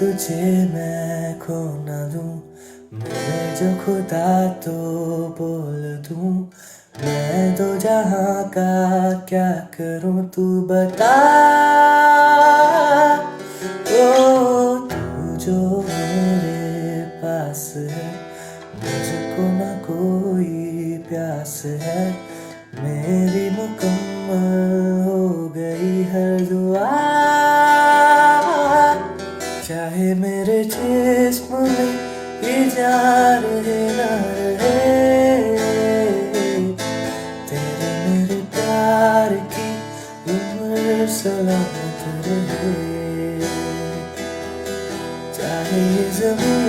तुझे मैं खो ना दूं, मैं जो खुदा तो बोल दूं। मैं तो जहां का क्या करूं तू बता। ओ तू जो मेरे पास है, मुझको ना कोई प्यास है। मेरी मुकम्मल हो गई हर दुआ, चाहे मेरे जिस्म में ये जान रहे ना रहे। तेरे मेरे प्यार की उम्र सलामत रहे। चाहे ये ज़मीं